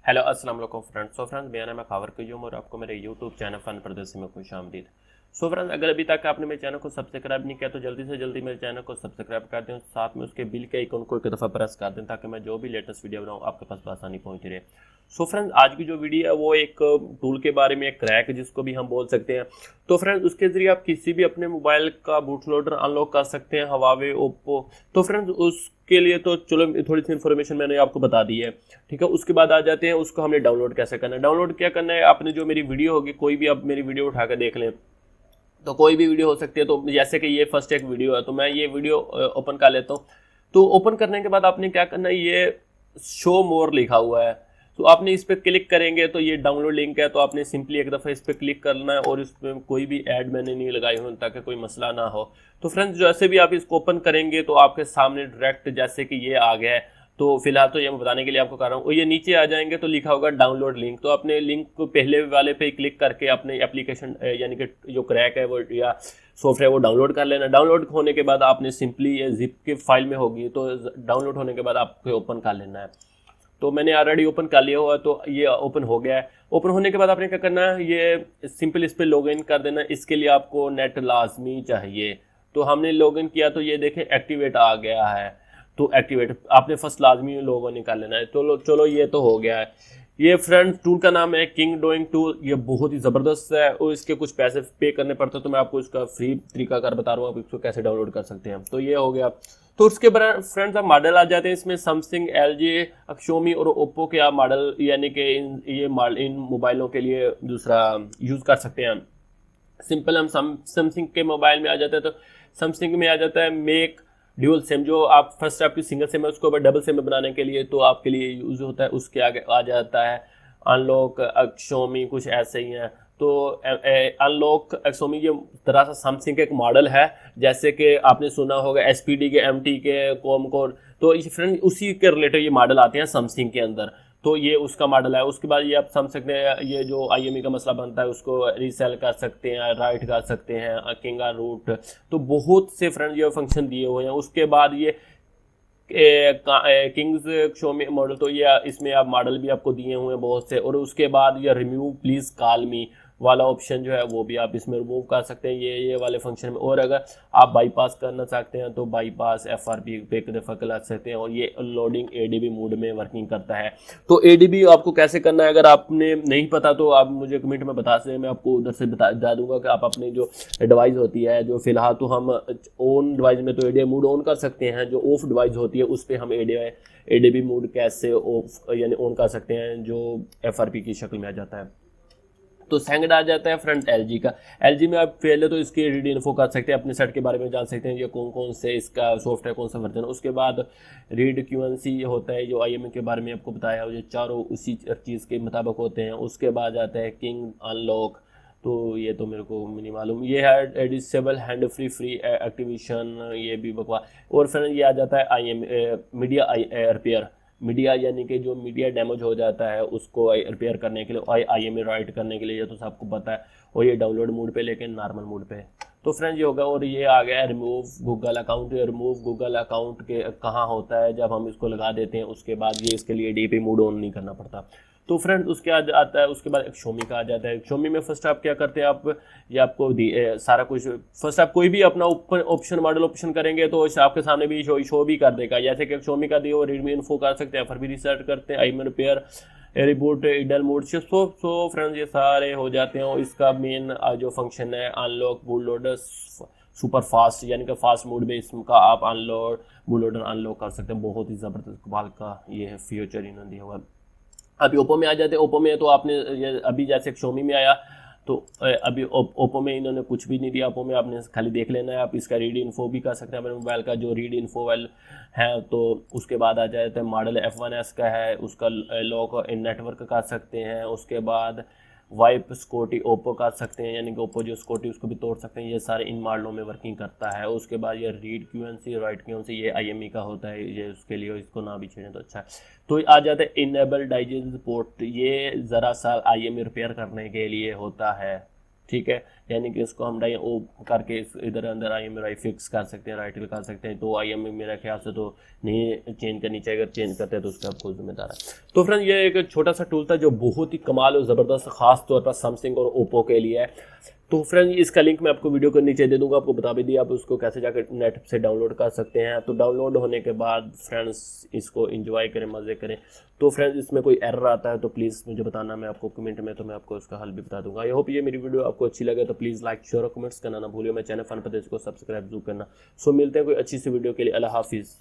Hello अस्सलाम वालेकुम friends. Friends मेरा नाम है खावर क्यूम और आपको मेरे यूट्यूब चैनल फन प्रदर्शी में खुश आमदीद। फ्रेंड्स अगर अभी तक आपने मेरे चैनल को सब्सक्राइब नहीं किया तो जल्दी से जल्दी मेरे चैनल को सब्सक्राइब कर दें, साथ में उसके बिल के आइकन को एक दफ़ा प्रेस कर दें ताकि मैं जो भी लेटेस्ट वीडियो बनाऊँ आपके पास आसानी पहुँच रहे। फ्रेंड्स आज की जो वीडियो है वो एक टूल के बारे में, एक क्रैक जिसको भी हम बोल सकते हैं। तो फ्रेंड्स उसके जरिए आप किसी भी अपने मोबाइल का बूट लोडर अनलॉक कर सकते हैं, हवावे, ओप्पो। तो फ्रेंड्स उसके लिए तो चलो थोड़ी सी इन्फॉर्मेशन मैंने आपको बता दी है, ठीक है। उसके बाद आ जाते हैं उसको हमने डाउनलोड कैसे करना है। डाउनलोड क्या करना है, आपने जो मेरी वीडियो होगी, कोई भी आप मेरी वीडियो उठा कर देख लें, तो कोई भी वीडियो हो सकती है। तो जैसे कि ये फर्स्ट एक वीडियो है तो मैं ये वीडियो ओपन कर लेता हूँ। तो ओपन करने के बाद आपने क्या करना है, ये शो मोर लिखा हुआ है, तो आपने इस पर क्लिक करेंगे तो ये डाउनलोड लिंक है, तो आपने सिंपली एक दफ़ा इस पर क्लिक करना है और इसमें कोई भी ऐड मैंने नहीं लगाई हो ताकि कोई मसला ना हो। तो फ्रेंड्स जैसे भी आप इसको ओपन करेंगे तो आपके सामने डायरेक्ट जैसे कि ये आ गया है। तो फिलहाल तो ये मैं बताने के लिए आपको कर रहा हूँ। और ये नीचे आ जाएंगे तो लिखा होगा डाउनलोड लिंक, तो अपने लिंक को पहले वाले पे क्लिक करके अपने एप्लीकेशन यानी कि जो क्रैक है वो या सॉफ्टवेयर वो डाउनलोड कर लेना। डाउनलोड होने के बाद आपने सिंपली ये जिप के फाइल में होगी, तो डाउनलोड होने के बाद आपको ओपन कर लेना है। तो मैंने ऑलरेडी ओपन कर लिया हुआ, तो ये ओपन हो गया है। ओपन होने के बाद आपने क्या करना है, ये सिंपल इस पर लॉग इन कर देना। इसके लिए आपको नेट लाजमी चाहिए। तो हमने लॉग इन किया तो ये देखें एक्टिवेट आ गया है। तो एक्टिवेट आपने फर्स्ट लाजमी लॉग इन कर लेना है। तो चलो ये तो हो गया है। ये फ्रेंड टूल का नाम है किंग डोइंग टूल। ये बहुत ही ज़बरदस्त है और इसके कुछ पैसे पे करने पड़ते हैं, तो मैं आपको इसका फ्री तरीकाकार बता रहा हूँ, आप इसको कैसे डाउनलोड कर सकते हैं। तो ये हो गया। तो उसके बाद फ्रेंड्स आप मॉडल आ जाते हैं इसमें, सैमसंग, एलजी, अक्शोमी और ओप्पो के आप मॉडल यानी कि इन मोबाइलों के लिए दूसरा यूज़ कर सकते हैं। सिंपल हम सैमसंग के मोबाइल में आ जाता है तो सैमसंग में आ जाता है मेक ड्यूल सिम। जो आप फर्स्ट आपकी सिंगल सिम है उसको डबल सिम में बनाने के लिए तो आपके लिए यूज़ होता है। उसके आगे आ जाता है अनलॉक, अक्शोमी, कुछ ऐसे ही हैं। तो अनलॉक, अक्शोमी ये तरह से सैमसंग का एक मॉडल है। जैसे कि आपने सुना होगा एसपीडी के, एमटी के, कॉमकोर, तो ये फ्रेंड उसी के रिलेटेड ये मॉडल आते हैं सैमसंग के अंदर। तो ये उसका मॉडल है। उसके बाद ये आप समझ सकते हैं, ये जो आईएमई का मसला बनता है उसको रीसेल कर सकते हैं, राइट कर सकते हैं, किंगा रूट। तो बहुत से फ्रेंड ये फंक्शन दिए हुए हैं। उसके बाद ये किंग्स शोमी मॉडल, तो ये इसमें आप मॉडल भी आपको दिए हुए हैं बहुत से। और उसके बाद ये रिमूव प्लीज़ कॉल मी वाला ऑप्शन जो है वो भी आप इसमें रिमूव कर सकते हैं ये वाले फंक्शन में। और अगर आप बाईपास करना चाहते हैं तो बाईपास एफआरपी पे एक दफ़ा कर सकते हैं। और ये लोडिंग एडीबी मोड में वर्किंग करता है। तो एडीबी आपको कैसे करना है अगर आपने नहीं पता तो आप मुझे कमेंट में बता सकते हैं, मैं आपको उधर से बता दूंगा कि आप अपनी जो डिवाइस होती है, जो फिलहाल तो हम ऑन डिवाइस में तो एडीबी मोड ऑन कर सकते हैं, जो ऑफ डिवाइस होती है उस पर हम एडीबी मोड कैसे ऑफ यानी ऑन कर सकते हैं, जो एफआरपी की शक्ल में आ जाता है। तो सेकंड आ जाता है फ्रंट एलजी का। एलजी में आप पहले तो इसकी रीड इन्फो कर सकते हैं, अपने सेट के बारे में जान सकते हैं, ये कौन कौन से इसका सॉफ्टवेयर, कौन सा वर्जन है। उसके बाद रीड क्यूएनसी होता है, जो आईएमई के बारे में आपको बताया, ये चारों उसी चीज़ के मुताबिक होते हैं। उसके बाद आता है किंग अनलॉक, तो ये तो मेरे को नहीं मालूम। ये है एडिसेबल हैंड फ्री एक्टिवेशन, ये भी बकवास। और फिर ये आ जाता है मीडिया रिपेयर। मीडिया यानी कि जो मीडिया डैमेज हो जाता है उसको रिपेयर करने के लिए, आईएमई राइट करने के लिए, ये तो सबको पता है। और ये डाउनलोड मोड पे, लेकिन नॉर्मल मोड पे। तो फ्रेंड्स ये होगा। और ये आ गया remove Google account. Remove Google account के कहाँ होता है, जब हम इसको लगा देते हैं उसके बाद ये इसके लिए डीपी मोड ऑन नहीं करना पड़ता। तो फ्रेंड्स उसके आता है, उसके बाद Xiaomi का आ जाता है। Xiaomi में फर्स्ट आप क्या करते हैं, आप ये आपको सारा कुछ फर्स्ट आप कोई भी अपना ऑप्शन मॉडल ऑप्शन करेंगे तो आपके सामने भी शो भी कर देगा। जैसे कि Xiaomi का दिया वो रेडमी इन्फो कर सकते हैं, फिर भी रिसर्च करते हैं, IME repair, reboot, idle mode से सो फ्रेंड्स ये सारे हो जाते हैं। और इसका मेन जो फंक्शन है unlock boot loader super fast, यानी कि फास्ट मोड में इसका आप अनलॉक बूट लोडर अनलॉक कर सकते हैं। बहुत ही ज़बरदस्त कमाल का ये है फीचर इन्होंने दिया हुआ। अभी ओप्पो में आ जाते हैं। ओप्पो में तो आपने अभी जैसे Xiaomi में आया, तो अभी ओप्पो में इन्होंने कुछ भी नहीं दिया। ओप्पो में आपने खाली देख लेना है। आप इसका रीड इन्फो भी कर सकते हैं अपने मोबाइल का, जो रीड इन्फो वाल है। तो उसके बाद आ जाता है मॉडल F1S का है, उसका लॉक इन नेटवर्क कर सकते हैं। उसके बाद वाइप सिक्योरिटी ओप्पो कर सकते हैं, यानी कि ओप्पो जो सिक्योरिटी उसको भी तोड़ सकते हैं। ये सारे इन मॉडलों में वर्किंग करता है। उसके बाद ये रीड क्यूएनसी, राइट क्यूएनसी, ये आईएमई का होता है, ये उसके लिए इसको ना भी छेड़ें तो अच्छा है। तो आ जाता है इनेबल डाइजेस्ट पोर्ट। ये ज़रा सा आईएमई रिपेयर करने के लिए होता है। ठीक है, यानी कि इसको हम डाई ओ करके इधर अंदर IMEI फिक्स कर सकते हैं, राइट क्लिक कर सकते हैं। तो IMEI मेरा ख्याल से तो नहीं चेंज करनी चाहिए, अगर चेंज करते हैं तो उसका आपको जिम्मेदार है। तो फ्रेंड ये एक छोटा सा टूल था जो बहुत ही कमाल और ज़बरदस्त खास तौर पर सैमसंग और ओप्पो के लिए है। तो फ्रेंड इसका लिंक मैं आपको वीडियो के नीचे दे दूंगा, आपको बता भी दिया आप उसको कैसे जाकर नेट से डाउनलोड कर सकते हैं। तो डाउनलोड होने के बाद फ्रेंड्स इसको एंजॉय करें, मज़े करें। तो फ्रेंड्स इसमें कोई एरर आता है तो प्लीज़ मुझे बताना, मैं आपको कमेंट में, तो मैं आपको उसका हल भी बता दूंगा। आई होप ये मेरी वीडियो आपको अच्छी लगे तो प्लीज़ लाइक शेयर और कमेंट्स करना ना भूलिए। मैं चैनल फन प्रदेश को सब्सक्राइब जरूर करना। सो मिलते हैं कोई अच्छी सी वीडियो के लिए। अल्लाह हाफिज़।